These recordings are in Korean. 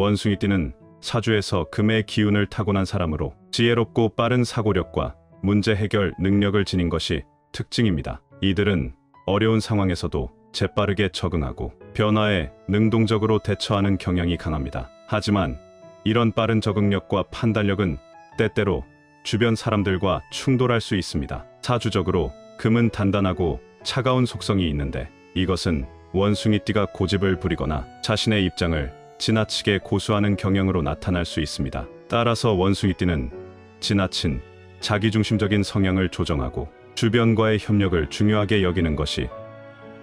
원숭이띠는 사주에서 금의 기운을 타고난 사람으로 지혜롭고 빠른 사고력과 문제 해결 능력을 지닌 것이 특징입니다. 이들은 어려운 상황에서도 재빠르게 적응하고 변화에 능동적으로 대처하는 경향이 강합니다. 하지만 이런 빠른 적응력과 판단력은 때때로 주변 사람들과 충돌할 수 있습니다. 사주적으로 금은 단단하고 차가운 속성이 있는데 이것은 원숭이띠가 고집을 부리거나 자신의 입장을 지나치게 고수하는 경향으로 나타날 수 있습니다. 따라서 원숭이띠는 지나친 자기중심적인 성향을 조정하고 주변과의 협력을 중요하게 여기는 것이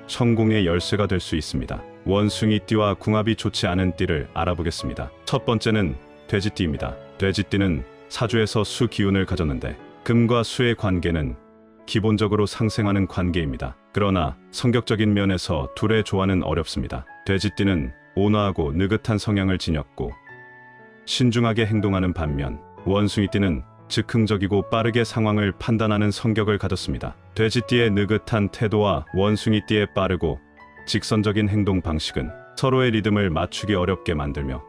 성공의 열쇠가 될 수 있습니다. 원숭이띠와 궁합이 좋지 않은 띠를 알아보겠습니다. 첫 번째는 돼지띠입니다. 돼지띠는 사주에서 수 기운을 가졌는데 금과 수의 관계는 기본적으로 상생하는 관계입니다. 그러나 성격적인 면에서 둘의 조화는 어렵습니다. 돼지띠는 온화하고 느긋한 성향을 지녔고 신중하게 행동하는 반면 원숭이띠는 즉흥적이고 빠르게 상황을 판단하는 성격을 가졌습니다. 돼지띠의 느긋한 태도와 원숭이띠의 빠르고 직선적인 행동 방식은 서로의 리듬을 맞추기 어렵게 만들며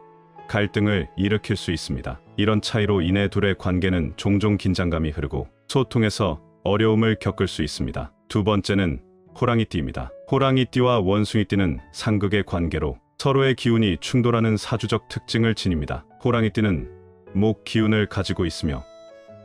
갈등을 일으킬 수 있습니다. 이런 차이로 인해 둘의 관계는 종종 긴장감이 흐르고 소통에서 어려움을 겪을 수 있습니다. 두 번째는 호랑이띠입니다. 호랑이띠와 원숭이띠는 상극의 관계로 서로의 기운이 충돌하는 사주적 특징을 지닙니다. 호랑이띠는 목 기운을 가지고 있으며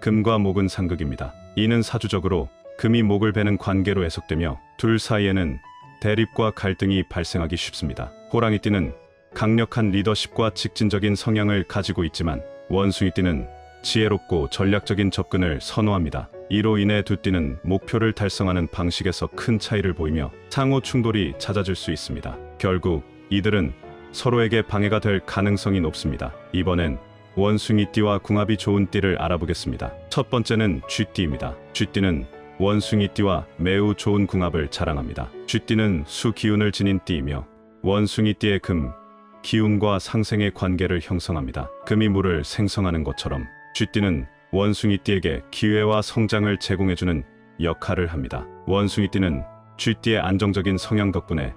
금과 목은 상극입니다. 이는 사주적으로 금이 목을 베는 관계로 해석되며 둘 사이에는 대립과 갈등이 발생하기 쉽습니다. 호랑이띠는 강력한 리더십과 직진적인 성향을 가지고 있지만 원숭이띠는 지혜롭고 전략적인 접근을 선호합니다. 이로 인해 두 띠는 목표를 달성하는 방식에서 큰 차이를 보이며 상호 충돌이 잦아질 수 있습니다. 결국 이들은 서로에게 방해가 될 가능성이 높습니다. 이번엔 원숭이띠와 궁합이 좋은 띠를 알아보겠습니다. 첫 번째는 쥐띠입니다. 쥐띠는 원숭이띠와 매우 좋은 궁합을 자랑합니다. 쥐띠는 수 기운을 지닌 띠이며 원숭이띠의 금 기운과 상생의 관계를 형성합니다. 금이 물을 생성하는 것처럼 쥐띠는 원숭이띠에게 기회와 성장을 제공해주는 역할을 합니다. 원숭이띠는 쥐띠의 안정적인 성향 덕분에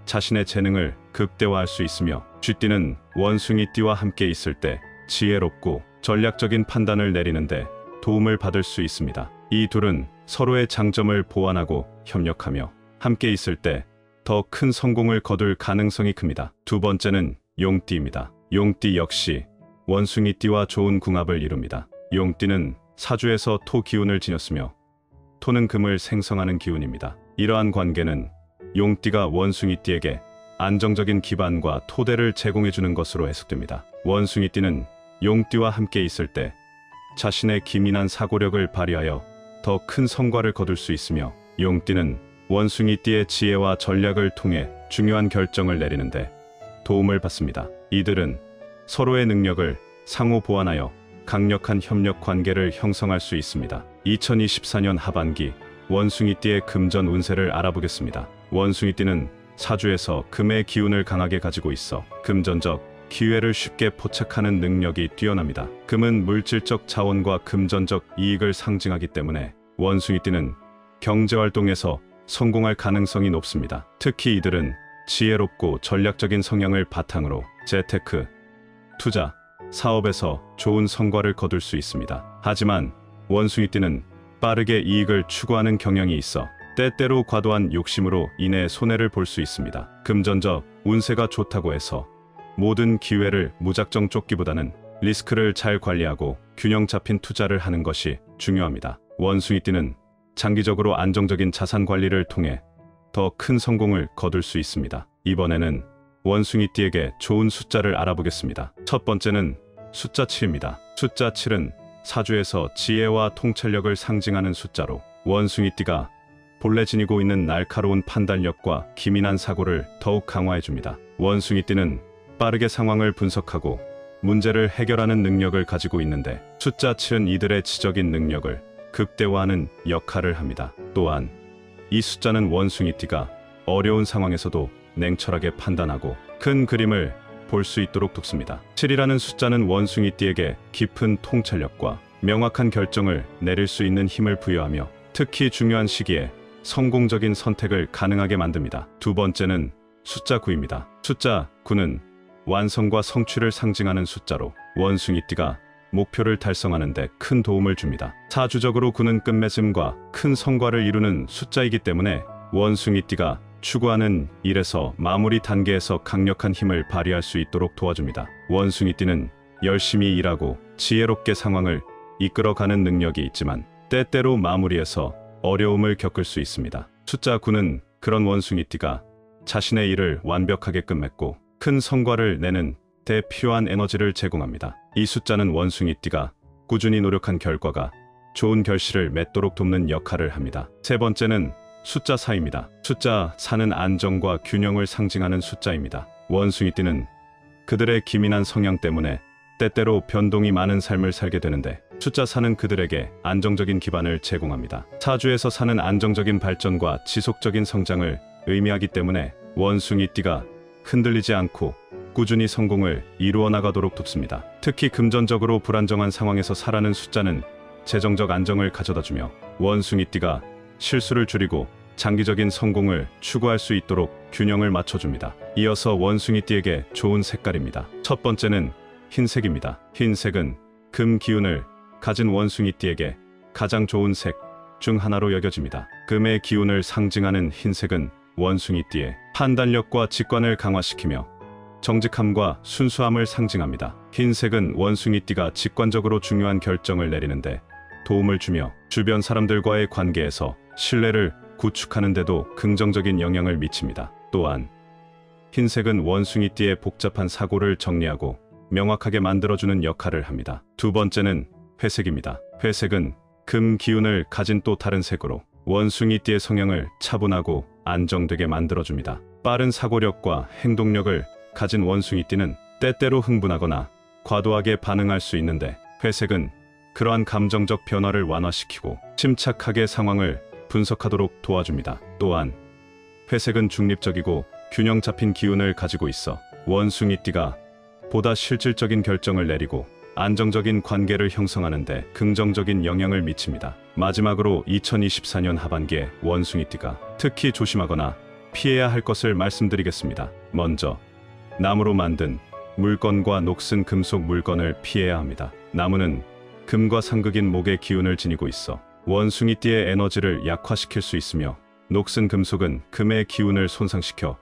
자신의 재능을 극대화할 수 있으며 쥐띠는 원숭이띠와 함께 있을 때 지혜롭고 전략적인 판단을 내리는데 도움을 받을 수 있습니다. 이 둘은 서로의 장점을 보완하고 협력하며 함께 있을 때 더 큰 성공을 거둘 가능성이 큽니다. 두 번째는 용띠입니다. 용띠 역시 원숭이띠와 좋은 궁합을 이룹니다. 용띠는 사주에서 토 기운을 지녔으며 토는 금을 생성하는 기운입니다. 이러한 관계는 용띠가 원숭이띠에게 안정적인 기반과 토대를 제공해주는 것으로 해석됩니다. 원숭이띠는 용띠와 함께 있을 때 자신의 기민한 사고력을 발휘하여 더 큰 성과를 거둘 수 있으며 용띠는 원숭이띠의 지혜와 전략을 통해 중요한 결정을 내리는데 도움을 받습니다. 이들은 서로의 능력을 상호 보완하여 강력한 협력 관계를 형성할 수 있습니다. 2024년 하반기 원숭이띠의 금전 운세를 알아보겠습니다. 원숭이띠는 사주에서 금의 기운을 강하게 가지고 있어 금전적 기회를 쉽게 포착하는 능력이 뛰어납니다. 금은 물질적 자원과 금전적 이익을 상징하기 때문에 원숭이띠는 경제활동에서 성공할 가능성이 높습니다. 특히 이들은 지혜롭고 전략적인 성향을 바탕으로 재테크, 투자, 사업에서 좋은 성과를 거둘 수 있습니다. 하지만 원숭이띠는 빠르게 이익을 추구하는 경향이 있어 때때로 과도한 욕심으로 인해 손해를 볼 수 있습니다. 금전적 운세가 좋다고 해서 모든 기회를 무작정 쫓기보다는 리스크를 잘 관리하고 균형 잡힌 투자를 하는 것이 중요합니다. 원숭이띠는 장기적으로 안정적인 자산 관리를 통해 더 큰 성공을 거둘 수 있습니다. 이번에는 원숭이띠에게 좋은 숫자를 알아보겠습니다. 첫 번째는 숫자 7입니다. 숫자 7은 사주에서 지혜와 통찰력을 상징하는 숫자로 원숭이띠가 본래 지니고 있는 날카로운 판단력과 기민한 사고를 더욱 강화해줍니다. 원숭이띠는 빠르게 상황을 분석하고 문제를 해결하는 능력을 가지고 있는데 숫자 7은 이들의 지적인 능력을 극대화하는 역할을 합니다. 또한 이 숫자는 원숭이띠가 어려운 상황에서도 냉철하게 판단하고 큰 그림을 볼 수 있도록 돕습니다. 7이라는 숫자는 원숭이띠에게 깊은 통찰력과 명확한 결정을 내릴 수 있는 힘을 부여하며 특히 중요한 시기에 성공적인 선택을 가능하게 만듭니다. 두 번째는 숫자 9입니다. 숫자 9는 완성과 성취를 상징하는 숫자로 원숭이띠가 목표를 달성하는 데 큰 도움을 줍니다. 사주적으로 9는 끝맺음과 큰 성과를 이루는 숫자이기 때문에 원숭이띠가 추구하는 일에서 마무리 단계에서 강력한 힘을 발휘할 수 있도록 도와줍니다. 원숭이띠는 열심히 일하고 지혜롭게 상황을 이끌어가는 능력이 있지만 때때로 마무리에서 어려움을 겪을 수 있습니다. 숫자 9는 그런 원숭이띠가 자신의 일을 완벽하게 끝맺고 큰 성과를 내는 데 필요한 에너지를 제공합니다. 이 숫자는 원숭이띠가 꾸준히 노력한 결과가 좋은 결실을 맺도록 돕는 역할을 합니다. 세 번째는 숫자 4입니다. 숫자 4는 안정과 균형을 상징하는 숫자입니다. 원숭이띠는 그들의 기민한 성향 때문에 때때로 변동이 많은 삶을 살게 되는데 숫자 4는 그들에게 안정적인 기반을 제공합니다. 사주에서 4는 안정적인 발전과 지속적인 성장을 의미하기 때문에 원숭이띠가 흔들리지 않고 꾸준히 성공을 이루어 나가도록 돕습니다. 특히 금전적으로 불안정한 상황에서 4라는 숫자는 재정적 안정을 가져다주며 원숭이띠가 실수를 줄이고 장기적인 성공을 추구할 수 있도록 균형을 맞춰줍니다. 이어서 원숭이띠에게 좋은 색깔입니다. 첫 번째는 흰색입니다. 흰색은 금 기운을 가진 원숭이띠에게 가장 좋은 색 중 하나로 여겨집니다. 금의 기운을 상징하는 흰색은 원숭이띠의 판단력과 직관을 강화시키며 정직함과 순수함을 상징합니다. 흰색은 원숭이띠가 직관적으로 중요한 결정을 내리는데 도움을 주며 주변 사람들과의 관계에서 신뢰를 구축하는 데도 긍정적인 영향을 미칩니다. 또한 흰색은 원숭이띠의 복잡한 사고를 정리하고 명확하게 만들어주는 역할을 합니다. 두 번째는 회색입니다. 회색은 금 기운을 가진 또 다른 색으로 원숭이띠의 성향을 차분하고 안정되게 만들어줍니다. 빠른 사고력과 행동력을 가진 원숭이띠는 때때로 흥분하거나 과도하게 반응할 수 있는데 회색은 그러한 감정적 변화를 완화시키고 침착하게 상황을 분석하도록 도와줍니다. 또한 회색은 중립적이고 균형 잡힌 기운을 가지고 있어 원숭이띠가 보다 실질적인 결정을 내리고 안정적인 관계를 형성하는 데 긍정적인 영향을 미칩니다. 마지막으로 2024년 하반기에 원숭이띠가 특히 조심하거나 피해야 할 것을 말씀드리겠습니다. 먼저 나무로 만든 물건과 녹슨 금속 물건을 피해야 합니다. 나무는 금과 상극인 목의 기운을 지니고 있어 원숭이띠의 에너지를 약화시킬 수 있으며 녹슨 금속은 금의 기운을 손상시켜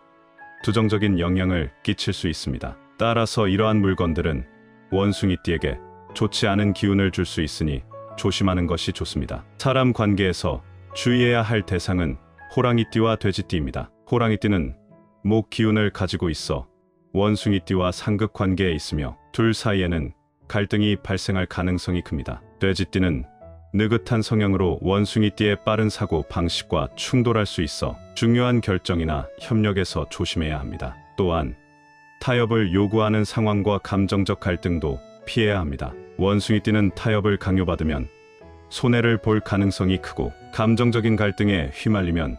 부정적인 영향을 끼칠 수 있습니다. 따라서 이러한 물건들은 원숭이띠에게 좋지 않은 기운을 줄 수 있으니 조심하는 것이 좋습니다. 사람 관계에서 주의해야 할 대상은 호랑이띠와 돼지띠입니다. 호랑이띠는 목 기운을 가지고 있어 원숭이띠와 상극 관계에 있으며 둘 사이에는 갈등이 발생할 가능성이 큽니다. 돼지띠는 느긋한 성향으로 원숭이띠의 빠른 사고 방식과 충돌할 수 있어 중요한 결정이나 협력에서 조심해야 합니다. 또한 타협을 요구하는 상황과 감정적 갈등도 피해야 합니다. 원숭이띠는 타협을 강요받으면 손해를 볼 가능성이 크고 감정적인 갈등에 휘말리면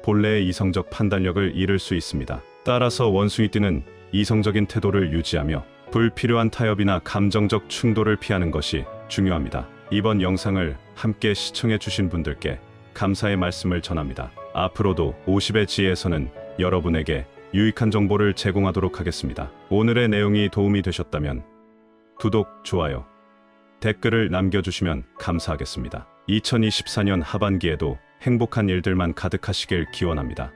본래의 이성적 판단력을 잃을 수 있습니다. 따라서 원숭이띠는 이성적인 태도를 유지하며 불필요한 타협이나 감정적 충돌을 피하는 것이 중요합니다. 이번 영상을 함께 시청해 주신 분들께 감사의 말씀을 전합니다. 앞으로도 50의 지혜에서는 여러분에게 유익한 정보를 제공하도록 하겠습니다. 오늘의 내용이 도움이 되셨다면 구독, 좋아요, 댓글을 남겨주시면 감사하겠습니다. 2024년 하반기에도 행복한 일들만 가득하시길 기원합니다.